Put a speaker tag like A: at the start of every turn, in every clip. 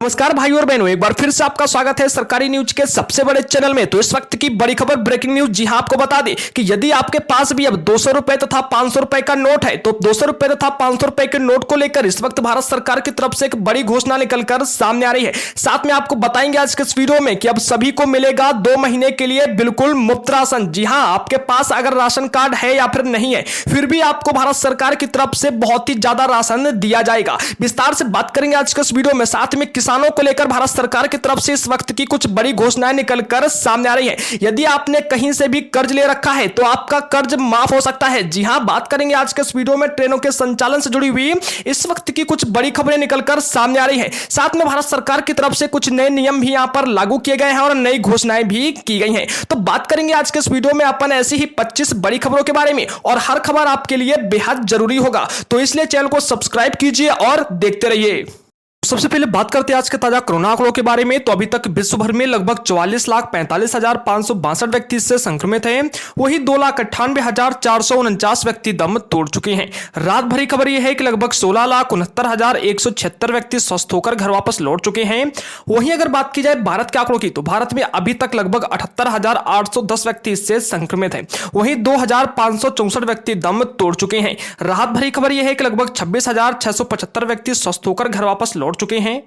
A: नमस्कार भाई और बहनों, एक बार फिर से आपका स्वागत है सरकारी न्यूज के सबसे बड़े चैनल में। तो इस वक्त की बड़ी खबर, ब्रेकिंग न्यूज। जी हां, आपको बता दें कि यदि आपके पास भी अब 200 रुपए तथा 500 रुपए का नोट है तो 200 रुपए तथा 500 रुपए के नोट को लेकर इस वक्त भारत सरकार की तरफ से एक बड़ी घोषणा निकलकर सामने आ रही है। साथ में आपको बताएंगे आज के इस वीडियो में कि अब सभी को मिलेगा 2 महीने के लिए बिल्कुल मुफ्त राशन। जी हां, आपके पास अगर राशन कार्ड है या फिर नहीं है, फिर भी आपको भारत सरकार की तरफ से बहुत ही ज्यादा राशन दिया जाएगा। विस्तार से बात करेंगे आज के इस वीडियो में। साथ में किसानों को लेकर भारत सरकार की तरफ से इस वक्त की कुछ बड़ी घोषणाएं निकलकर सामने आ रही है। यदि आपने कहीं से भी कर्ज ले रखा है तो आपका कर्ज माफ हो सकता है। जी हां, बात करेंगे आज के इस वीडियो में ट्रेनों के संचालन से जुड़ी हुई इस वक्त की कुछ बड़ी खबरें निकलकर सामने आ रही है। साथ में भारत सरकार की तरफ से कुछ नए नियम भी यहां पर लागू किए गए हैं और नई घोषणाएं भी की गई हैं। तो बात करेंगे आज के इस वीडियो में अपन ऐसी ही 25 बड़ी खबरों के बारे में, और हर खबर आपके लिए बेहद जरूरी होगा, तो इसलिए चैनल को सब्सक्राइब कीजिए और देखते रहिए। सबसे पहले बात करते हैं आज के ताजा कोरोना आंकड़ों के बारे में। तो अभी तक विश्व भर में लगभग 44,45,562 व्यक्ति इससे संक्रमित हैं। वही 2,98,449 व्यक्ति दम तोड़ चुके हैं। रात भरी खबर यह है कि लगभग 16,69,176 व्यक्ति स्वस्थ होकर घर वापस लौट चुके हैं। वहीं अगर बात की जाए भारत के आंकड़ों की, तो भारत में अभी तक लगभग 78,810 व्यक्ति इससे संक्रमित हैं। वहीं 2,564 व्यक्ति दम तोड़ चुके हैं। राहत भरी खबर यह है कि लगभग 26,675 व्यक्ति स्वस्थ होकर घर वापस लौट चुके हैं।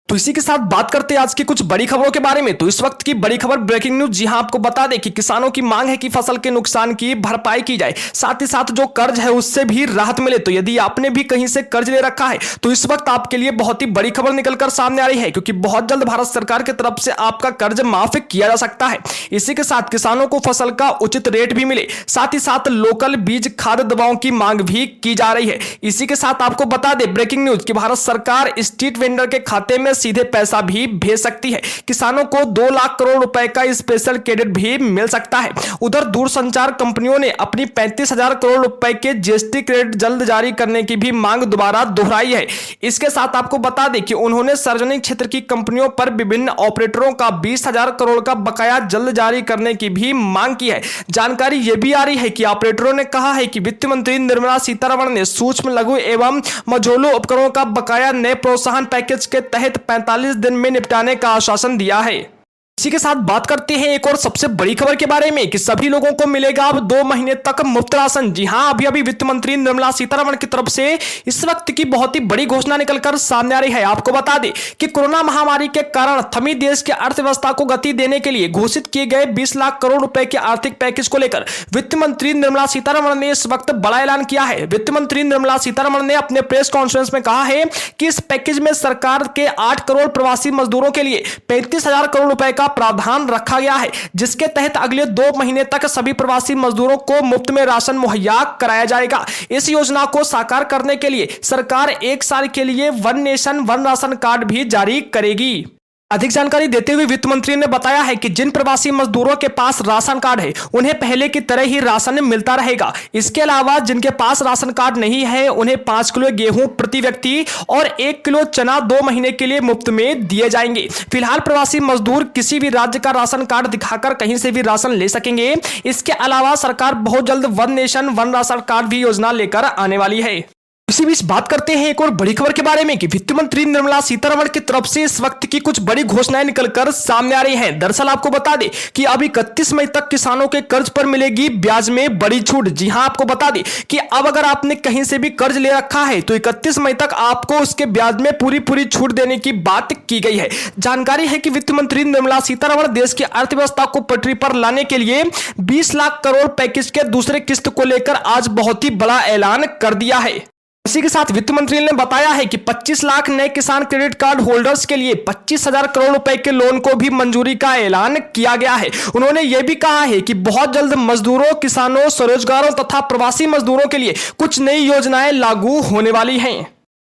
A: तो इसी के साथ बात करते हैं आज की कुछ बड़ी खबरों के बारे में। तो इस वक्त की बड़ी खबर, ब्रेकिंग न्यूज। जी हां, आपको बता दें कि किसानों की मांग है कि फसल के नुकसान की भरपाई की जाए, साथ ही साथ जो कर्ज है उससे भी राहत मिले। तो यदि आपने भी कहीं से कर्ज ले रखा है तो इस वक्त आपके लिए बहुत ही बड़ी खबर निकलकर सामने आ रही है, क्योंकि बहुत जल्द भारत सरकार की तरफ से आपका कर्ज माफ किया जा सकता है। इसी के साथ किसानों को फसल का उचित रेट भी मिले, साथ ही साथ लोकल बीज, खाद, दवाओं की मांग भी की जा रही है। इसी के साथ आपको बता दें, ब्रेकिंग न्यूज, कि भारत सरकार स्ट्रीट वेंडर के खाते में सीधे पैसा भी भेज सकती है। किसानों को 2 लाख करोड़ रुपए का स्पेशल क्रेडिट भी मिल सकता है। उधर दूरसंचार कंपनियों ने अपनी 35,000 करोड़ रुपए के जीएसटी क्रेडिट जल्द जारी करने की भी मांग दोबारा दोहराई है। इसके साथ आपको बता दें कि उन्होंने सार्वजनिक क्षेत्र की कंपनियों पर विभिन्न ऑपरेटरों का 20,000 करोड़ का बकाया जल्द जारी करने की भी मांग की है। जानकारी यह भी आ रही है कि ऑपरेटरों ने कहा है कि वित्त मंत्री निर्मला सीतारमण ने सूक्ष्म, लघु एवं मझोले उपकरणों का बकाया नए प्रोत्साहन पैकेज के तहत 45 दिन में निपटाने का आश्वासन दिया है। इसी के साथ बात करते हैं एक और सबसे बड़ी खबर के बारे में कि सभी लोगों को मिलेगा अब 2 महीने तक मुफ्त राशन। जी हां, अभी वित्त मंत्री निर्मला सीतारमण की तरफ से इस वक्त की बहुत ही बड़ी घोषणा निकलकर सामने आ रही है। आपको बता दें कि कोरोना महामारी के कारण थमी देश की अर्थव्यवस्था को गति देने के लिए घोषित किए गए 20 लाख करोड़ रुपए के आर्थिक पैकेज को लेकर वित्त मंत्री निर्मला सीतारमण ने इस वक्त बड़ा ऐलान किया है। वित्त मंत्री निर्मला सीतारमण ने अपने प्रेस कॉन्फ्रेंस में कहा है कि इस पैकेज में सरकार के 8 करोड़ प्रवासी मजदूरों के लिए 35,000 करोड़ रुपए का प्रावधान रखा गया है, जिसके तहत अगले 2 महीने तक सभी प्रवासी मजदूरों को मुफ्त में राशन मुहैया कराया जाएगा। इस योजना को साकार करने के लिए सरकार 1 साल के लिए one nation one ration card भी जारी करेगी। अधिक जानकारी देते हुए वित्त मंत्री ने बताया है कि जिन प्रवासी मजदूरों के पास राशन कार्ड है उन्हें पहले की तरह ही राशन मिलता रहेगा। इसके अलावा जिनके पास राशन कार्ड नहीं है उन्हें 5 किलो गेहूं प्रति व्यक्ति और 1 किलो चना 2 महीने के लिए मुफ्त में दिए जाएंगे। फिलहाल प्रवासी मजदूर किसी भी राज्य का राशन कार्ड दिखाकर कहीं से भी राशन ले सकेंगे। इसके अलावा सरकार बहुत जल्द one nation one ration card भी योजना लेकर आने वाली है। इसी बीच बात करते हैं एक और बड़ी खबर के बारे में कि वित्त मंत्री निर्मला सीतारमण की तरफ से इस वक्त की कुछ बड़ी घोषणाएं निकलकर सामने आ रही हैं। दरअसल आपको बता दें कि अब 31 मई तक किसानों के कर्ज पर मिलेगी ब्याज में बड़ी छूट। जी हां, आपको बता दें कि अब अगर आपने कहीं से भी कर्ज ले रखा है तो 31 मई तक आपको उसके ब्याज में पूरी छूट देने की बात की गई है। जानकारी है कि वित्त मंत्री निर्मला सीतारमण देश की अर्थव्यवस्था को पटरी पर लाने के लिए 20 लाख करोड़ पैकेज के दूसरे किस्त को लेकर आज बहुत ही बड़ा ऐलान कर दिया है। इसी के साथ वित्त मंत्री ने बताया है कि 25 लाख नए किसान क्रेडिट कार्ड होल्डर्स के लिए 25,000 करोड़ रुपए के लोन को भी मंजूरी का ऐलान किया गया है। उन्होंने यह भी कहा है कि बहुत जल्द मजदूरों, किसानों, स्वरोजगारों तथा प्रवासी मजदूरों के लिए कुछ नई योजनाएं लागू होने वाली हैं।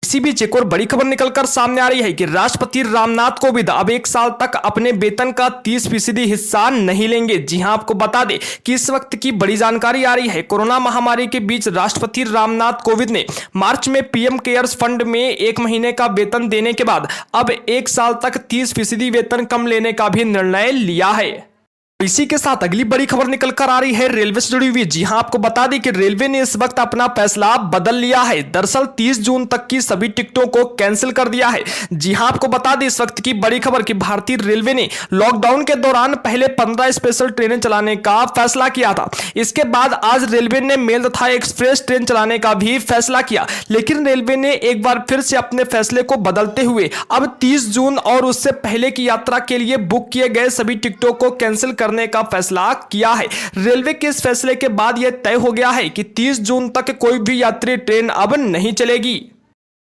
A: इसी बीच एक और बड़ी खबर निकलकर सामने आ रही है कि राष्ट्रपति रामनाथ कोविंद अब 1 साल तक अपने वेतन का 30% हिस्सा नहीं लेंगे। जी हां, आपको बता दें कि इस वक्त की बड़ी जानकारी आ रही है। कोरोना महामारी के बीच राष्ट्रपति रामनाथ कोविंद ने मार्च में पीएम केयर्स फंड में 1 महीने का वेतन देने के बाद अब 1 साल तक 30% वेतन कम लेने का भी निर्णय लिया है। इसी के साथ अगली बड़ी खबर निकल कर आ रही है रेलवे से जुड़ी हुई। जी हां, आपको बता दें कि रेलवे ने इस वक्त अपना फैसला बदल लिया है। दरअसल 30 जून तक की सभी टिकटों को कैंसिल कर दिया है। जी हां, आपको बता दें इस वक्त की बड़ी खबर कि भारतीय रेलवे ने लॉकडाउन के दौरान पहले 15 स्पेशल ट्रेनें चलाने का फैसला किया था। इसके बाद आज रेलवे ने मेल तथा एक्सप्रेस ट्रेन चलाने का भी फैसला किया, लेकिन रेलवे ने एक बार फिर से अपने फैसले को बदलते हुए अब 30 जून और उससे पहले की यात्रा के लिए बुक किए गए सभी टिकटों को कैंसिल करने का फैसला किया है। रेलवे के इस फैसले के बाद यह तय हो गया है कि 30 जून तक कोई भी यात्री ट्रेन अब नहीं चलेगी।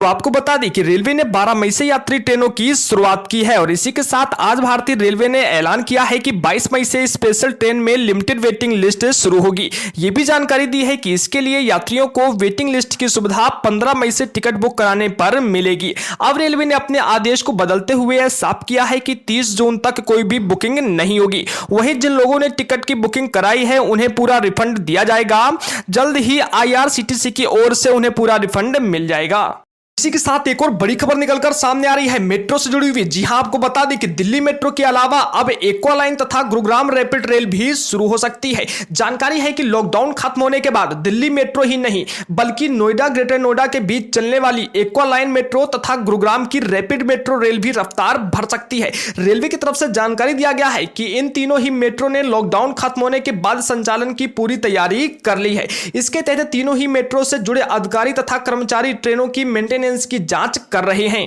A: तो आपको बता दें कि रेलवे ने 12 मई से यात्री ट्रेनों की शुरुआत की है और इसी के साथ आज भारतीय रेलवे ने ऐलान किया है कि 22 मई से स्पेशल ट्रेन में लिमिटेड वेटिंग लिस्ट शुरू होगी। ये भी जानकारी दी है कि इसके लिए यात्रियों को वेटिंग लिस्ट की सुविधा 15 मई से टिकट बुक कराने पर मिलेगी। अब रेलवे ने अपने आदेश को बदलते हुए यह साफ किया है कि 30 जून तक कोई भी बुकिंग नहीं होगी। वहीं जिन लोगों ने टिकट की बुकिंग कराई है उन्हें पूरा रिफंड दिया जाएगा। जल्द ही IRCTC की ओर से उन्हें पूरा रिफंड मिल जाएगा। इसी के साथ एक और बड़ी खबर निकलकर सामने आ रही है मेट्रो से जुड़ी हुई। जी हां, आपको बता दें कि दिल्ली मेट्रो के अलावा अब एक्वा लाइन तथा गुरुग्राम रैपिड रेल भी शुरू हो सकती है। जानकारी है कि लॉकडाउन खत्म होने के बाद दिल्ली मेट्रो ही नहीं बल्कि नोएडा, ग्रेटर नोएडा के बीच चलने वाली एक्वा लाइन मेट्रो तथा गुरुग्राम की रैपिड मेट्रो रेल भी रफ्तार भर सकती है। रेलवे की तरफ से जानकारी दिया गया है कि इन तीनों ही मेट्रो ने लॉकडाउन खत्म होने के बाद संचालन की पूरी तैयारी कर ली है। इसके तहत तीनों ही मेट्रो से जुड़े अधिकारी तथा कर्मचारी ट्रेनों की मेंटेनेंस की जांच कर रहे हैं।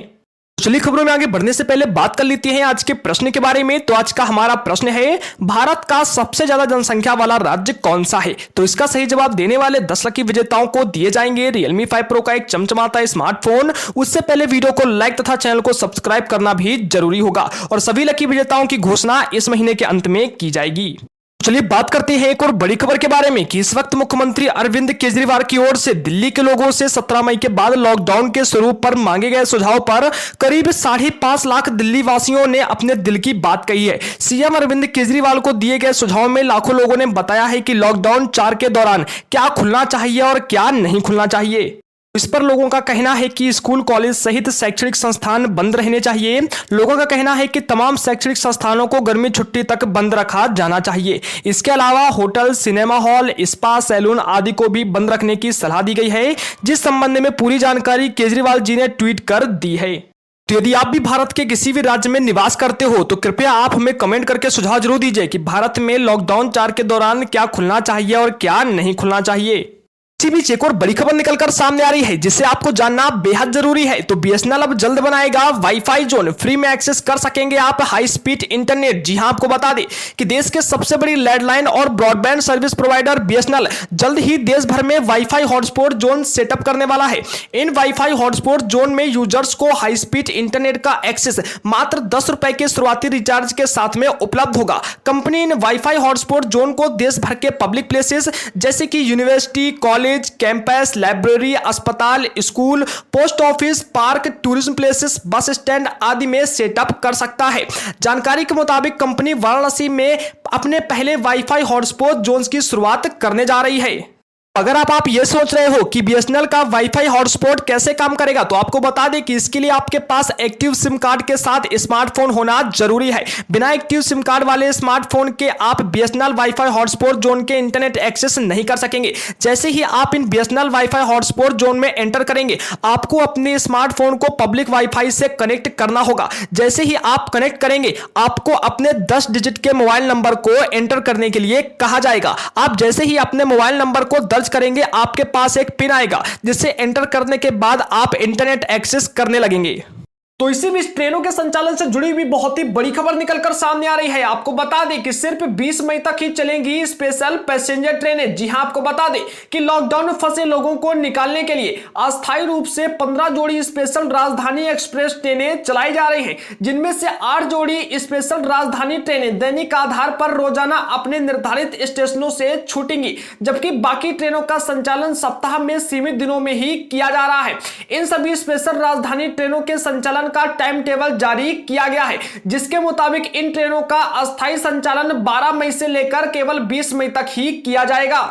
A: चलिए खबरों में आगे बढ़ने से पहले बात कर लेते हैं आज के प्रश्न के बारे में। तो आज का हमारा प्रश्न है, भारत का सबसे ज्यादा जनसंख्या वाला राज्य कौन सा है? तो इसका सही जवाब देने वाले 10 लकी विजेताओं को दिए जाएंगे Realme 5 Pro का एक चमचमाता स्मार्टफोन। उससे पहले वीडियो को लाइक तथा चैनल को सब्सक्राइब करना भी जरूरी होगा और सभी लकी विजेताओं की घोषणा इस महीने के अंत में की जाएगी। चलिए बात करते हैं एक और बड़ी खबर के बारे में कि इस वक्त मुख्यमंत्री अरविंद केजरीवाल की ओर से दिल्ली के लोगों से 17 मई के बाद लॉकडाउन के स्वरूप पर मांगे गए सुझाव पर करीब 5.5 लाख दिल्ली वासियों ने अपने दिल की बात कही है। सीएम अरविंद केजरीवाल को दिए गए सुझाव में लाखों लोगों ने बताया है कि लॉकडाउन 4 के दौरान क्या खुलना चाहिए और क्या नहीं खुलना चाहिए। इस पर लोगों का कहना है कि स्कूल, कॉलेज सहित शैक्षणिक संस्थान बंद रहने चाहिए। लोगों का कहना है कि तमाम शैक्षणिक संस्थानों को गर्मी छुट्टी तक बंद रखा जाना चाहिए। इसके अलावा hotel, cinema hall, spa, salon आदि को भी बंद रखने की सलाह दी गई है, जिस संबंध में पूरी जानकारी केजरीवाल जी ने ट्वीट कर दी है। तो यदि आप भी भारत के किसी भी राज्य में निवास करते हो तो कृपया आप हमें कमेंट करके सुझाव जरूर दीजिए कि भारत में लॉकडाउन 4 के दौरान क्या खुलना चाहिए और क्या नहीं खुलना चाहिए। इसी बीच एक और बड़ी खबर निकलकर सामने आ रही है जिसे आपको जानना बेहद जरूरी है। तो BSNL अब जल्द बनाएगा वाईफाई जोन, फ्री में एक्सेस कर सकेंगे आप हाई स्पीड इंटरनेट। जी हां, आपको बता दें कि देश के सबसे बड़ी लैंडलाइन और ब्रॉडबैंड सर्विस प्रोवाइडर BSNL जल्द ही देश भर में वाईफाई हॉटस्पॉट जोन सेटअप करने वाला है। इन वाईफाई हॉटस्पॉट जोन में यूजर्स को हाई स्पीड इंटरनेट का एक्सेस मात्र 10 रुपए के शुरुआती रिचार्ज के साथ में उपलब्ध होगा। कंपनी इन वाईफाई हॉटस्पॉट जोन को देश भर के पब्लिक प्लेसेस जैसे कि यूनिवर्सिटी, कॉलेज, कैंपस, लाइब्रेरी, अस्पताल, school, post office, park, tourism places, bus stand आदि में सेटअप कर सकता है। जानकारी के मुताबिक कंपनी वाराणसी में अपने पहले वाईफाई हॉटस्पॉट जोन्स की शुरुआत करने जा रही है। अगर आप ये सोच रहे हो कि BSNL का वाईफाई हॉटस्पॉट कैसे काम करेगा तो आपको बता दें कि इसके लिए आपके पास एक्टिव सिम कार्ड के साथ स्मार्टफोन होना जरूरी है। बिना एक्टिव सिम कार्ड वाले स्मार्टफोन के आप BSNL वाईफाई हॉटस्पॉट जोन के इंटरनेट एक्सेस नहीं कर सकेंगे। जैसे ही आप इन BSNL वाईफाई हॉटस्पॉट जोन में एंटर करेंगे आपको अपने स्मार्टफोन को पब्लिक वाईफाई से कनेक्ट करना होगा। जैसे ही आप कनेक्ट करेंगे आपको अपने 10 डिजिट के मोबाइल नंबर को एंटर करने के लिए कहा जाएगा। आप जैसे ही अपने मोबाइल नंबर को दर्ज करेंगे आपके पास एक पिन आएगा जिसे एंटर करने के बाद आप इंटरनेट एक्सेस करने लगेंगे। तो इसी बीच ट्रेनों के संचालन से जुड़ी हुई बहुत ही बड़ी खबर निकलकर सामने आ रही है। आपको बता दें कि सिर्फ 20 मई तक ही चलेंगी स्पेशल पैसेंजर ट्रेनें। जी हां, आपको बता दें कि लॉकडाउन में फंसे लोगों को निकालने के लिए अस्थायी रूप से 15 जोड़ी स्पेशल राजधानी एक्सप्रेस ट्रेनें चलाई जा रही हैं, जिनमें से 8 जोड़ी स्पेशल राजधानी ट्रेनें दैनिक आधार पर रोजाना अपने निर्धारित स्टेशनों से छूटेंगी, जबकि बाकी ट्रेनों का संचालन सप्ताह में सीमित दिनों में ही किया जा रहा है। इन सभी स्पेशल राजधानी ट्रेनों के संचालन का टाइम टेबल जारी किया गया है, जिसके मुताबिक इन ट्रेनों का अस्थायी संचालन 12 मई से लेकर केवल 20 मई तक ही किया जाएगा।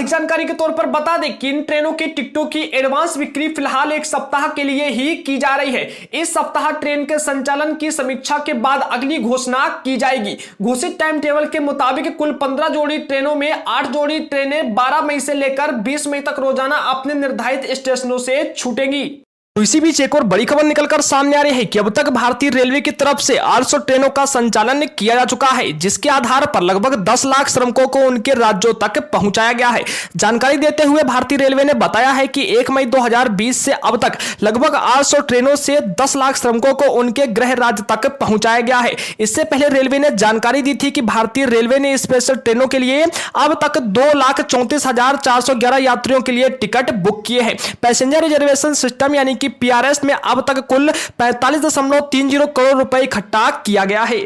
A: जानकारी के तौर पर बता दें कि इन ट्रेनों की टिकटों की एडवांस बिक्री फिलहाल एक सप्ताह के लिए ही की जा रही है। इस सप्ताह ट्रेन के संचालन की समीक्षा के बाद अगली घोषणा की जाएगी। घोषित टाइम टेबल के मुताबिक कुल 15 जोड़ी ट्रेनों में 8 जोड़ी ट्रेनें 12 मई से लेकर 20 मई तक रोजाना अपने निर्धारित स्टेशनों से छूटेंगी। तो इसी बीच एक और बड़ी खबर निकलकर सामने आ रही है कि अब तक भारतीय रेलवे की तरफ से 800 ट्रेनों का संचालन किया जा चुका है, जिसके आधार पर लगभग 10 लाख श्रमिकों को उनके राज्यों तक पहुंचाया गया है। जानकारी देते हुए भारतीय रेलवे ने बताया है कि 1 मई 2020 से अब तक लगभग 800 ट्रेनों से 10 लाख श्रमिकों को उनके गृह राज्य तक पहुंचाया गया है। इससे पहले रेलवे ने जानकारी दी थी कि भारतीय रेलवे ने स्पेशल ट्रेनों के लिए अब तक 2,34,411 यात्रियों के लिए टिकट बुक किए हैं। पैसेंजर रिजर्वेशन सिस्टम यानी कि पीआरएस में अब तक कुल 45.30 करोड़ रुपए इकट्ठा किया गया है।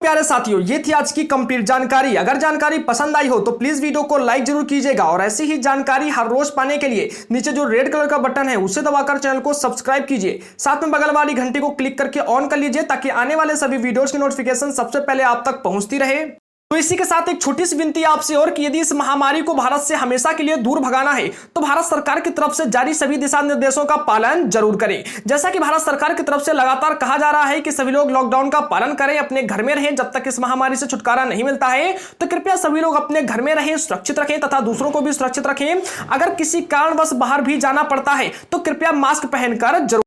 A: प्यारे साथियों, ये थी आज की कंप्लीट जानकारी। अगर जानकारी पसंद आई हो तो प्लीज वीडियो को लाइक जरूर कीजिएगा और ऐसी ही जानकारी हर रोज पाने के लिए नीचे जो रेड कलर का बटन है उसे दबाकर चैनल को सब्सक्राइब कीजिए। साथ में बगल वाली घंटी को क्लिक करके ऑन कर लीजिए ताकि आने वाले सभी वीडियोज की नोटिफिकेशन सबसे पहले आप तक पहुंचती रहे। तो इसी के साथ एक छोटी सी विनती आपसे और कि यदि इस महामारी को भारत से हमेशा के लिए दूर भगाना है तो भारत सरकार की तरफ से जारी सभी दिशा निर्देशों का पालन जरूर करें। जैसा कि भारत सरकार की तरफ से लगातार कहा जा रहा है कि सभी लोग लॉकडाउन का पालन करें, अपने घर में रहें जब तक इस महामारी से छुटकारा नहीं मिलता है। तो कृपया सभी लोग अपने घर में रहें, सुरक्षित रखें तथा दूसरों को भी सुरक्षित रखें। अगर किसी कारणवश बाहर भी जाना पड़ता है तो कृपया मास्क पहनकर जरूर